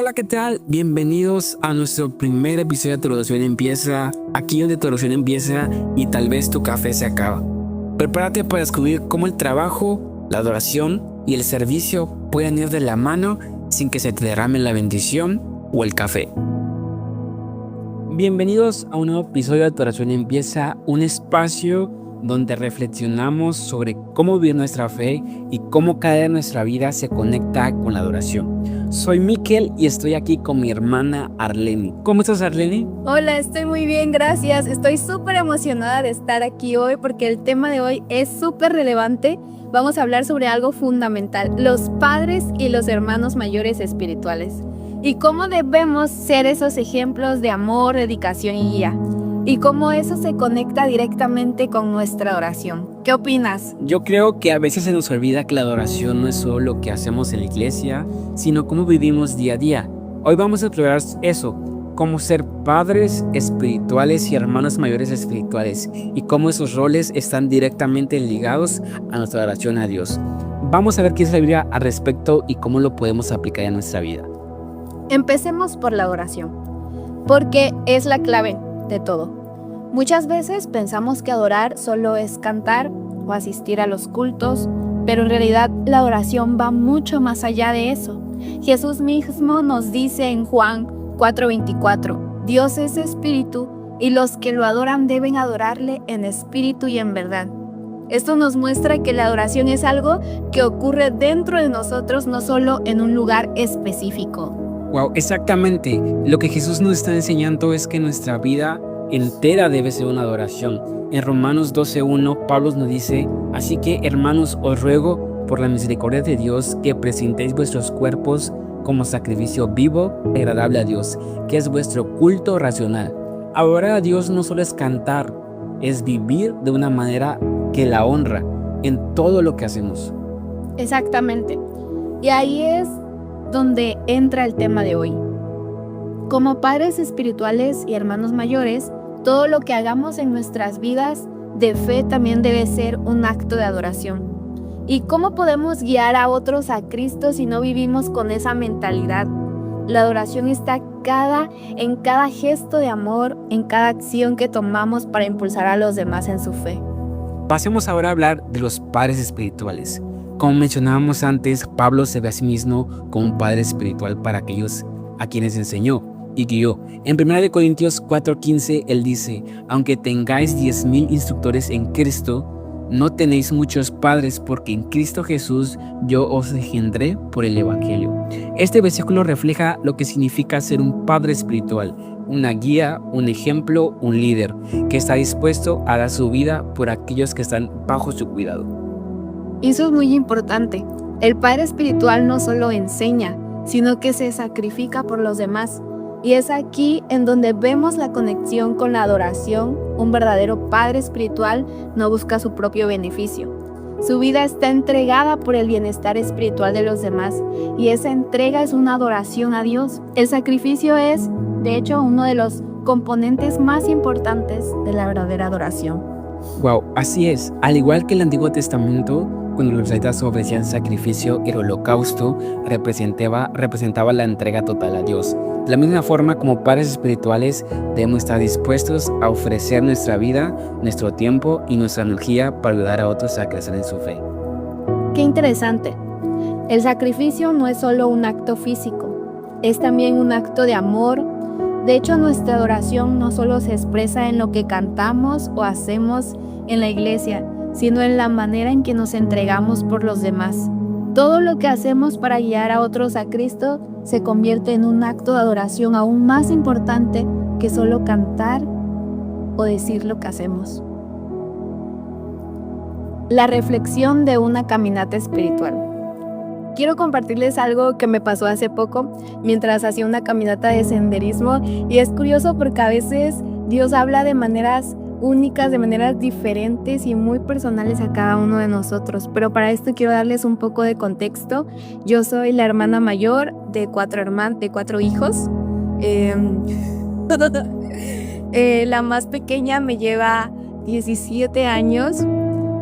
Hola, ¿qué tal? Bienvenidos a nuestro primer episodio de Tu Oración Empieza, aquí donde tu oración empieza y tal vez tu café se acaba. Prepárate para descubrir cómo el trabajo, la adoración y el servicio pueden ir de la mano sin que se te derrame la bendición o el café. Bienvenidos a un nuevo episodio de Tu Oración Empieza, un espacio donde reflexionamos sobre cómo vivir nuestra fe y cómo cada día de nuestra vida se conecta con la adoración. Soy Miquel y estoy aquí con mi hermana Arleni. ¿Cómo estás, Arleni? Hola, estoy muy bien, gracias. Estoy súper emocionada de estar aquí hoy porque el tema de hoy es súper relevante. Vamos a hablar sobre algo fundamental, los padres y los hermanos mayores espirituales. Y cómo debemos ser esos ejemplos de amor, dedicación y guía. Y cómo eso se conecta directamente con nuestra oración. ¿Qué opinas? Yo creo que a veces se nos olvida que la adoración no es solo lo que hacemos en la iglesia, sino cómo vivimos día a día. Hoy vamos a explorar eso, cómo ser padres espirituales y hermanos mayores espirituales, y cómo esos roles están directamente ligados a nuestra adoración a Dios. Vamos a ver qué es la Biblia al respecto y cómo lo podemos aplicar en nuestra vida. Empecemos por la adoración, porque es la clave de todo. Muchas veces pensamos que adorar solo es cantar o asistir a los cultos, pero en realidad la adoración va mucho más allá de eso. Jesús mismo nos dice en Juan 4:24, Dios es espíritu y los que lo adoran deben adorarle en espíritu y en verdad. Esto nos muestra que la adoración es algo que ocurre dentro de nosotros, no solo en un lugar específico. Wow, exactamente. Lo que Jesús nos está enseñando es que nuestra vida entera debe ser una adoración. En Romanos 12:1, Pablo nos dice: así que, hermanos, os ruego por la misericordia de Dios que presentéis vuestros cuerpos como sacrificio vivo y agradable a Dios, que es vuestro culto racional. Adorar a Dios no solo es cantar, es vivir de una manera que la honra en todo lo que hacemos. Exactamente. Y ahí es donde entra el tema de hoy. Como padres espirituales y hermanos mayores, todo lo que hagamos en nuestras vidas de fe también debe ser un acto de adoración. ¿Y cómo podemos guiar a otros a Cristo si no vivimos con esa mentalidad? La adoración está en cada gesto de amor, en cada acción que tomamos para impulsar a los demás en su fe. Pasemos ahora a hablar de los padres espirituales. Como mencionábamos antes, Pablo se ve a sí mismo como un padre espiritual para aquellos a quienes enseñó y guió. En 1 Corintios 4:15 él dice: aunque tengáis 10,000 instructores en Cristo, no tenéis muchos padres, porque en Cristo Jesús yo os engendré por el Evangelio. Este versículo refleja lo que significa ser un padre espiritual, una guía, un ejemplo, un líder, que está dispuesto a dar su vida por aquellos que están bajo su cuidado. Eso es muy importante. El padre espiritual no solo enseña, sino que se sacrifica por los demás. Y es aquí en donde vemos la conexión con la adoración. Un verdadero padre espiritual no busca su propio beneficio. Su vida está entregada por el bienestar espiritual de los demás, y esa entrega es una adoración a Dios. El sacrificio es, de hecho, uno de los componentes más importantes de la verdadera adoración. Wow, así es. Al igual que el Antiguo Testamento, cuando los israelitas ofrecían sacrificio, el holocausto representaba la entrega total a Dios. De la misma forma, como padres espirituales, debemos estar dispuestos a ofrecer nuestra vida, nuestro tiempo y nuestra energía para ayudar a otros a crecer en su fe. Qué interesante. El sacrificio no es solo un acto físico, es también un acto de amor. De hecho, nuestra adoración no solo se expresa en lo que cantamos o hacemos en la iglesia, sino en la manera en que nos entregamos por los demás. Todo lo que hacemos para guiar a otros a Cristo se convierte en un acto de adoración aún más importante que solo cantar o decir lo que hacemos. La reflexión de una caminata espiritual. Quiero compartirles algo que me pasó hace poco mientras hacía una caminata de senderismo, y es curioso porque a veces Dios habla de maneras únicas, de maneras diferentes y muy personales a cada uno de nosotros. Pero para esto quiero darles un poco de contexto. Yo soy la hermana mayor de cuatro hijos. La más pequeña me lleva 17 años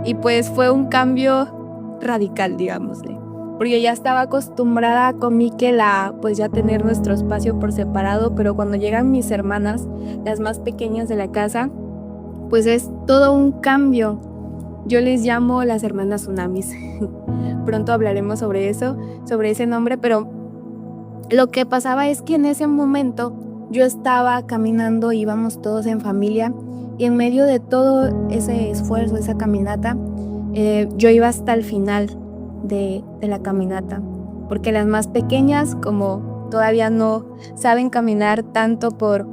y pues fue un cambio radical, digámosle. porque ya estaba acostumbrada con Miquel a pues ya tener nuestro espacio por separado, pero cuando llegan mis hermanas, las más pequeñas de la casa, pues es todo un cambio. Yo les llamo las hermanas tsunamis. Pronto hablaremos sobre eso, sobre ese nombre, pero lo que pasaba es que en ese momento yo estaba caminando, íbamos todos en familia, y en medio de todo ese esfuerzo, esa caminata, yo iba hasta el final de la caminata, porque las más pequeñas, como todavía no saben caminar tanto por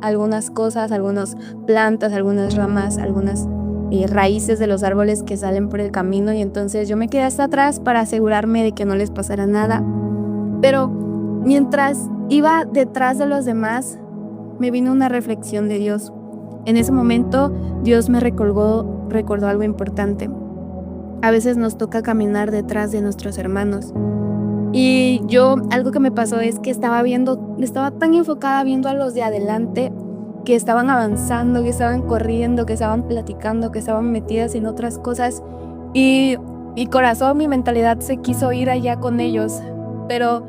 algunas cosas, algunas plantas, algunas ramas, algunas raíces de los árboles que salen por el camino, y entonces yo me quedé hasta atrás para asegurarme de que no les pasara nada. Pero mientras iba detrás de los demás, me vino una reflexión de Dios. En ese momento Dios me recordó algo importante. A veces nos toca caminar detrás de nuestros hermanos. Y algo que me pasó es que estaba tan enfocada viendo a los de adelante, que estaban avanzando, que estaban corriendo, que estaban platicando, que estaban metidas en otras cosas. Y mi corazón, mi mentalidad se quiso ir allá con ellos. Pero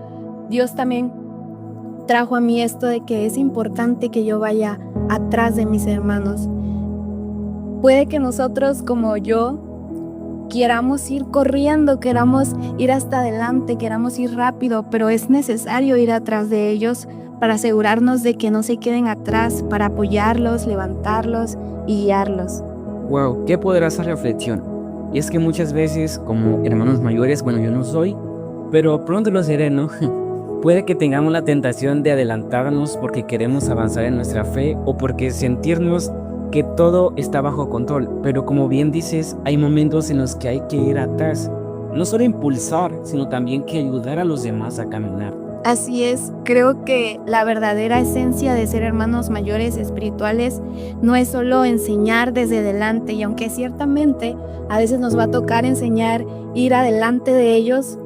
Dios también trajo a mí esto de que es importante que yo vaya atrás de mis hermanos. Puede que nosotros, como yo, queramos ir corriendo, queramos ir hasta adelante, queramos ir rápido, pero es necesario ir atrás de ellos para asegurarnos de que no se queden atrás, para apoyarlos, levantarlos y guiarlos. Wow, qué poderosa reflexión. Y es que muchas veces, como hermanos mayores, bueno, yo no soy, pero pronto lo seré, ¿no? Puede que tengamos la tentación de adelantarnos porque queremos avanzar en nuestra fe o porque sentirnos que todo está bajo control, pero como bien dices, hay momentos en los que hay que ir atrás, no solo impulsar, sino también que ayudar a los demás a caminar. Así es, creo que la verdadera esencia de ser hermanos mayores espirituales no es solo enseñar desde delante, y aunque ciertamente a veces nos va a tocar enseñar, ir adelante de ellos,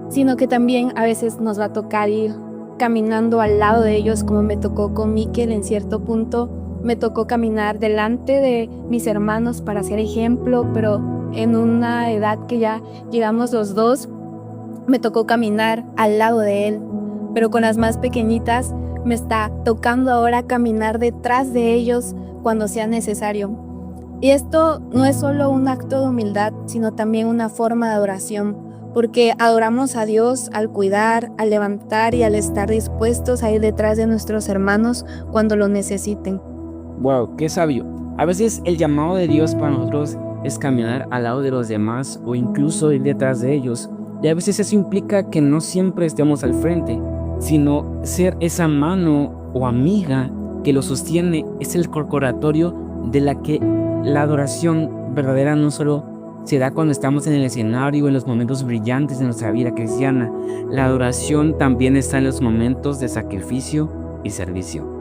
sino que también a veces nos va a tocar ir caminando al lado de ellos, como me tocó con Miquel en cierto punto. Me tocó caminar delante de mis hermanos para ser ejemplo, pero en una edad que ya llegamos los dos, me tocó caminar al lado de él. Pero con las más pequeñitas me está tocando ahora caminar detrás de ellos cuando sea necesario. Y esto no es solo un acto de humildad, sino también una forma de adoración, porque adoramos a Dios al cuidar, al levantar y al estar dispuestos a ir detrás de nuestros hermanos cuando lo necesiten. Wow, qué sabio. A veces el llamado de Dios para nosotros es caminar al lado de los demás o incluso ir detrás de ellos. Y a veces eso implica que no siempre estemos al frente, sino ser esa mano o amiga que lo sostiene. Es el recordatorio de la que la adoración verdadera no solo se da cuando estamos en el escenario o en los momentos brillantes de nuestra vida cristiana. La adoración también está en los momentos de sacrificio y servicio.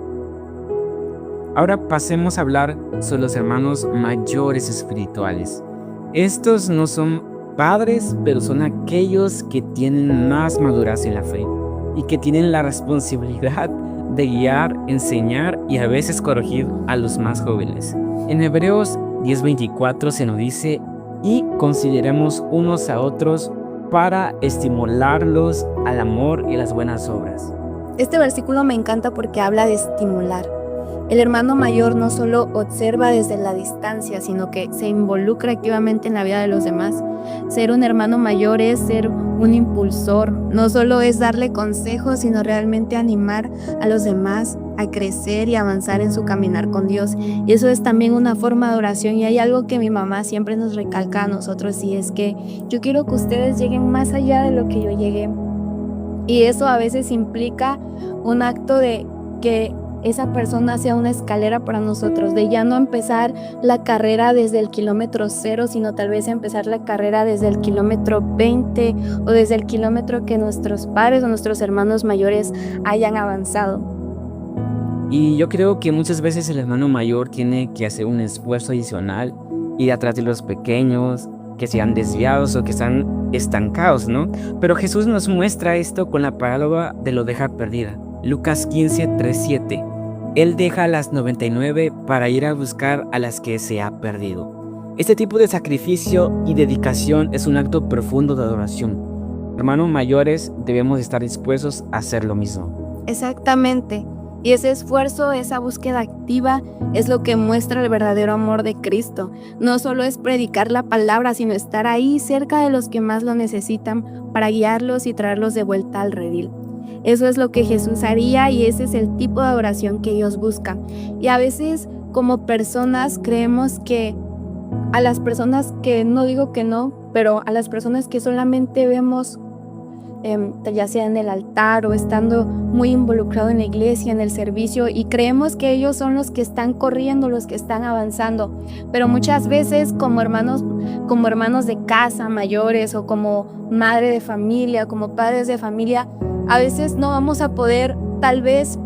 Ahora pasemos a hablar sobre los hermanos mayores espirituales. Estos no son padres, pero son aquellos que tienen más madurez en la fe y que tienen la responsabilidad de guiar, enseñar y a veces corregir a los más jóvenes. En Hebreos 10:24 se nos dice: y consideremos unos a otros para estimularlos al amor y las buenas obras. Este versículo me encanta porque habla de estimular. El hermano mayor no solo observa desde la distancia, sino que se involucra activamente en la vida de los demás. Ser un hermano mayor es ser un impulsor, no solo es darle consejos, sino realmente animar a los demás a crecer y avanzar en su caminar con Dios. Y eso es también una forma de oración, y hay algo que mi mamá siempre nos recalca a nosotros, y es que yo quiero que ustedes lleguen más allá de lo que yo llegué. Y eso a veces implica un acto de que esa persona sea una escalera para nosotros, de ya no empezar la carrera desde el kilómetro 0, sino tal vez empezar la carrera desde el kilómetro 20 o desde el kilómetro que nuestros padres o nuestros hermanos mayores hayan avanzado. Y yo creo que muchas veces el hermano mayor tiene que hacer un esfuerzo adicional, ir atrás de los pequeños que se han desviados o que están estancados, ¿no? Pero Jesús nos muestra esto con la parábola de la oveja perdida. Lucas 15:3-7. Él deja a las 99 para ir a buscar a las que se ha perdido. Este tipo de sacrificio y dedicación es un acto profundo de adoración. hermanos mayores debemos estar dispuestos a hacer lo mismo. Exactamente. Y ese esfuerzo, esa búsqueda activa es lo que muestra el verdadero amor de Cristo. No solo es predicar la palabra, sino estar ahí cerca de los que más lo necesitan para guiarlos y traerlos de vuelta al redil. Eso es lo que Jesús haría y ese es el tipo de adoración que Dios busca. Y a veces como personas creemos que a las personas que, no digo que no, pero a las personas que solamente vemos ya sea en el altar o estando muy involucrado en la iglesia, en el servicio, y creemos que ellos son los que están corriendo, los que están avanzando, pero muchas veces como hermanos de casa mayores o como madre de familia, como padres de familia, a veces no vamos a poder tal vez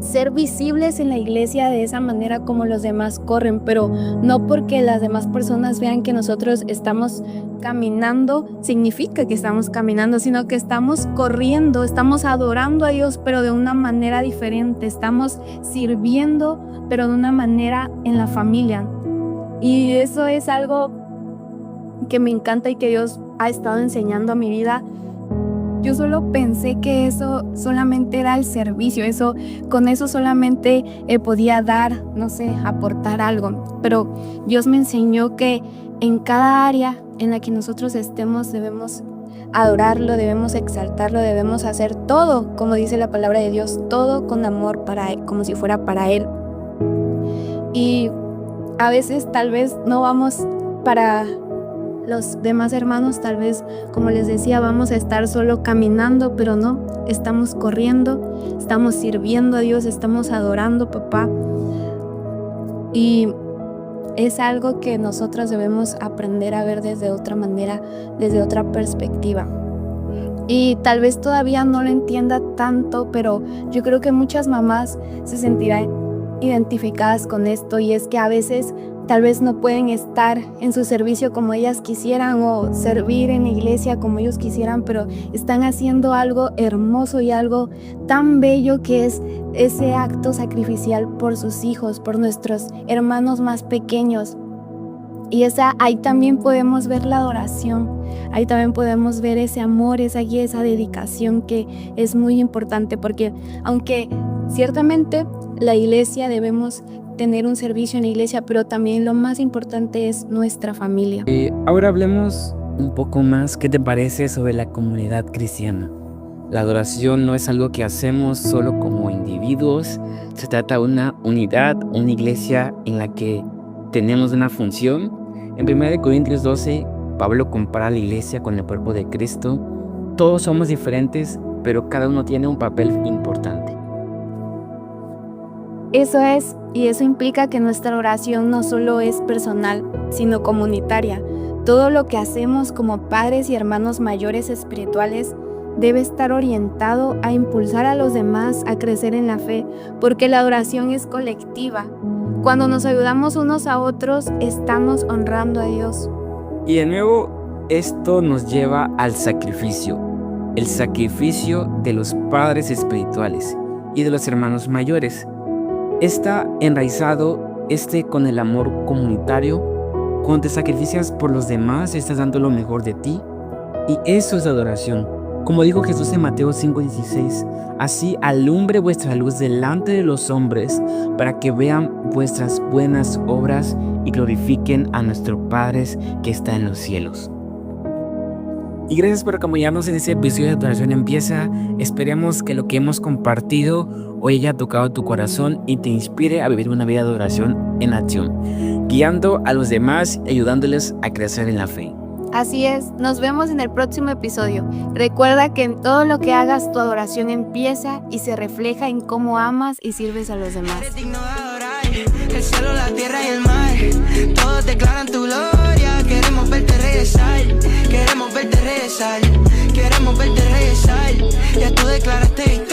ser visibles en la iglesia de esa manera como los demás corren, pero no porque las demás personas vean que nosotros estamos caminando, significa que estamos caminando, sino que estamos corriendo, estamos adorando a Dios, pero de una manera diferente, estamos sirviendo, pero de una manera en la familia. Y eso es algo que me encanta y que Dios ha estado enseñando a mi vida. Yo solo pensé que eso solamente era el servicio, con eso solamente podía dar, no sé, aportar algo. Pero Dios me enseñó que en cada área en la que nosotros estemos debemos adorarlo, debemos exaltarlo, debemos hacer todo, como dice la palabra de Dios, todo con amor para Él, como si fuera para Él. Y a veces tal vez no vamos para los demás hermanos, tal vez, como les decía, vamos a estar solo caminando, pero no, estamos corriendo, estamos sirviendo a Dios, estamos adorando a Papá. Y es algo que nosotros debemos aprender a ver desde otra manera, desde otra perspectiva. Y tal vez todavía no lo entienda tanto, pero yo creo que muchas mamás se sentirán identificadas con esto, y es que a veces tal vez no pueden estar en su servicio como ellas quisieran o servir en la iglesia como ellos quisieran, pero están haciendo algo hermoso y algo tan bello que es ese acto sacrificial por sus hijos, por nuestros hermanos más pequeños. Y ahí también podemos ver la adoración, ahí también podemos ver ese amor, esa guía, esa dedicación que es muy importante, porque aunque ciertamente la iglesia debemos tener un servicio en la iglesia, pero también lo más importante es nuestra familia. Ahora hablemos un poco más, ¿qué te parece sobre la comunidad cristiana? La adoración no es algo que hacemos solo como individuos, se trata de una unidad, una iglesia en la que tenemos una función. En 1 Corintios 12, Pablo compara la iglesia con el cuerpo de Cristo. Todos somos diferentes, pero cada uno tiene un papel importante. Eso es, y eso implica que nuestra oración no solo es personal, sino comunitaria. Todo lo que hacemos como padres y hermanos mayores espirituales debe estar orientado a impulsar a los demás a crecer en la fe, porque la adoración es colectiva. Cuando nos ayudamos unos a otros, estamos honrando a Dios. Y de nuevo, esto nos lleva al sacrificio, el sacrificio de los padres espirituales y de los hermanos mayores. Está enraizado con el amor comunitario. Cuando te sacrificas por los demás, estás dando lo mejor de ti. Y eso es adoración. Como dijo Jesús en Mateo 5:16, así alumbre vuestra luz delante de los hombres, para que vean vuestras buenas obras y glorifiquen a nuestro Padre que está en los cielos. Y gracias por acompañarnos en este episodio de Adoración Empieza. Esperemos que lo que hemos compartido hoy haya tocado tu corazón y te inspire a vivir una vida de adoración en acción, guiando a los demás y ayudándoles a crecer en la fe. Así es, nos vemos en el próximo episodio. Recuerda que en todo lo que hagas tu adoración empieza y se refleja en cómo amas y sirves a los demás. El cielo, la tierra y el mar, todos declaran tu gloria. Queremos verte regresar, queremos verte regresar, queremos verte regresar. Ya tú declaraste victoria.